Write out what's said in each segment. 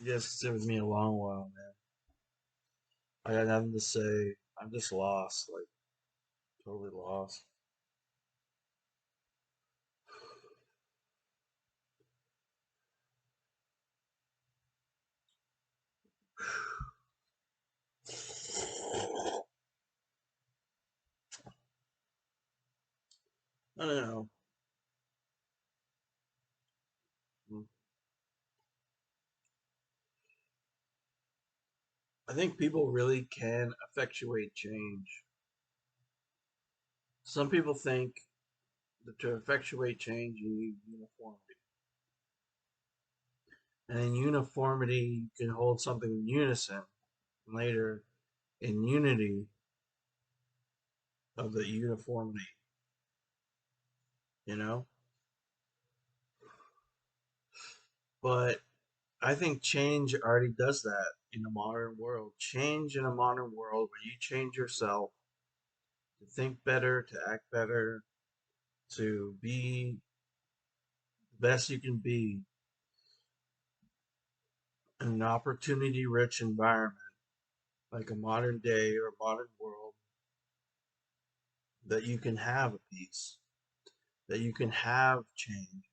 You guys sit with me a long while, man. I got nothing to say. I'm just lost, like totally lost. I don't know. I think people really can effectuate change. Some people think that to effectuate change, you need uniformity. And in uniformity, you can hold something in unison. Later, in unity of the uniformity, you know? But I think change already does that in a modern world. Change in a modern world where you change yourself to think better, to act better, to be the best you can be in an opportunity rich environment like a modern day or a modern world, that you can have a peace, that you can have change.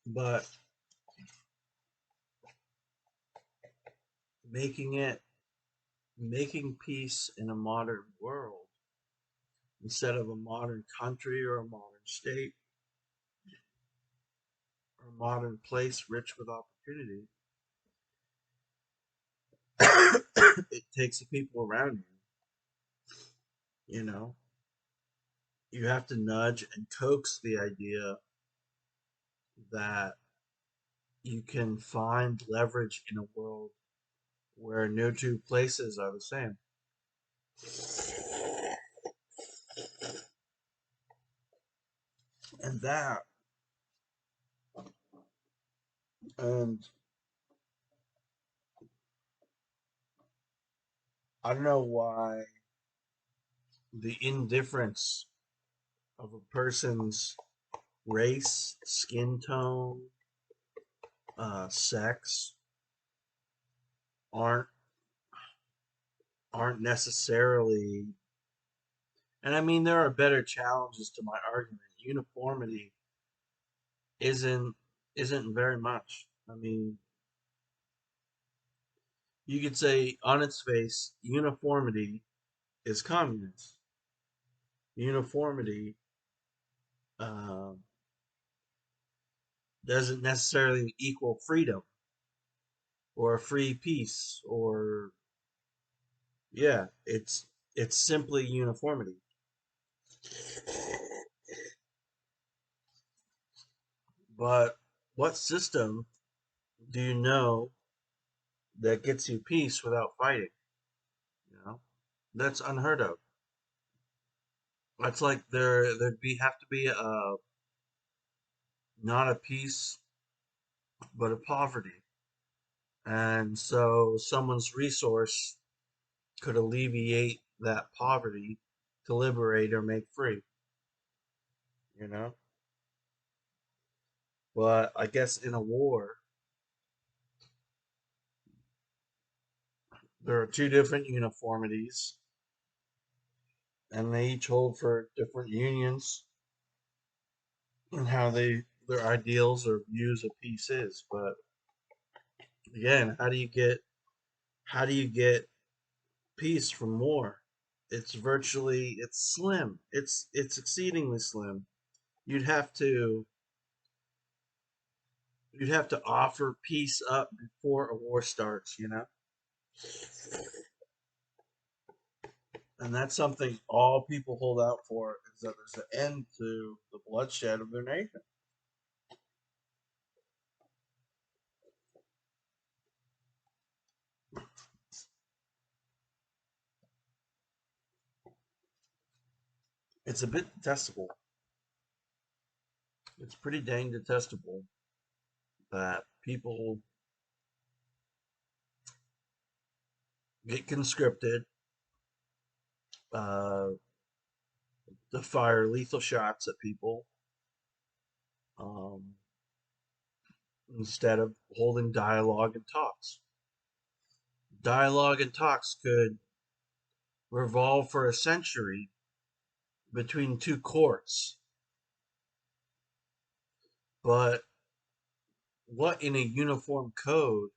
But making it, making peace in a modern world instead of a modern country or a modern state or a modern place rich with opportunity, it takes the people around you, you know? You have to nudge and coax the idea that you can find leverage in a world where no two places are the same. And that, and I don't know why the indifference of a person's race, skin tone, sex aren't aren't necessarily. And I mean, there are better challenges to my argument. Uniformity isn't isn't very much. I mean, you could say on its face, uniformity is communist. Uniformity um, doesn't necessarily equal freedom or a free peace or yeah, it's simply uniformity. But what system do you know that gets you peace without fighting? You know, that's unheard of. That's like there'd be have to be a not a peace but a poverty, and so someone's resource could alleviate that poverty to liberate or make free. You know, but I guess in a war there are two different uniformities, and they each hold for different unions and how they their ideals or views of peace is. But again, how do you get peace from war? It's virtually it's slim. It's exceedingly slim. You'd have to you'd have to offer peace up before a war starts, you know? And that's something all people hold out for is that there's an end to the bloodshed of their nation. It's a bit detestable. It's pretty dang detestable that people get conscripted uh, to fire lethal shots at people, um, instead of holding dialogue and talks. Dialogue and talks could revolve for a century between two courts, but what in a uniform code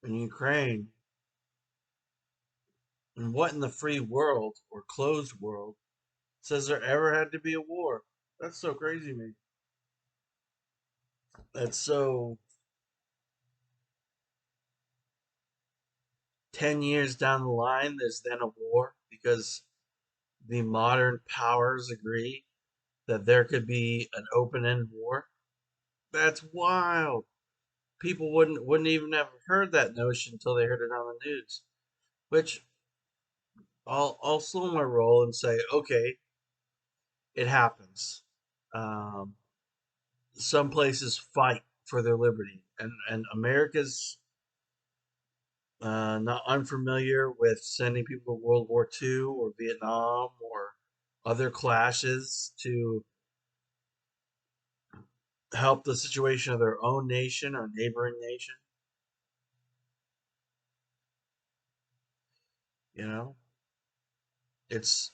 in Ukraine, and what in the free world or closed world says there ever had to be a war? That's so crazy to me. That's so 10 years down the line, there's then a war because the modern powers agree that there could be an open end war. That's wild. People wouldn't even have heard that notion until they heard it on the news. Which I'll slow my roll and say, okay, it happens. Um, some places fight for their liberty, and America's not unfamiliar with sending people to World War II or Vietnam or other clashes to help the situation of their own nation or neighboring nation. You know, it's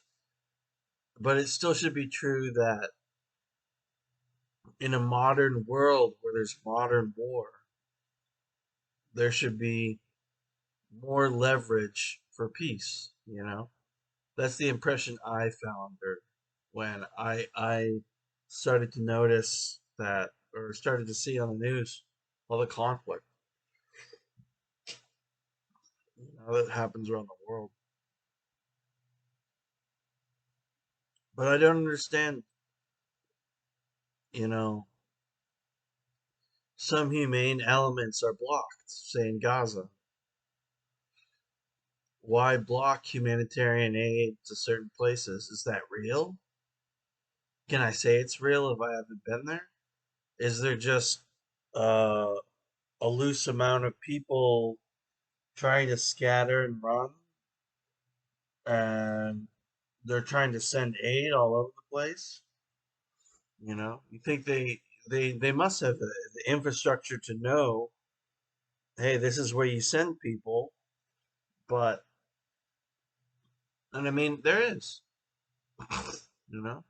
but it still should be true that in a modern world where there's modern war, there should be more leverage for peace. You know, that's the impression I found, or when I started to notice that, or started to see on the news all the conflict, that happens around the world. But I don't understand, you know, some humane elements are blocked, say in Gaza. Why block humanitarian aid to certain places? Is that real? Can I say it's real if I haven't been there? Is there just uh, a loose amount of people trying to scatter and run, and they're trying to send aid all over the place? You know, you think they must have the infrastructure to know, hey, this is where you send people, but and I mean there is, you know.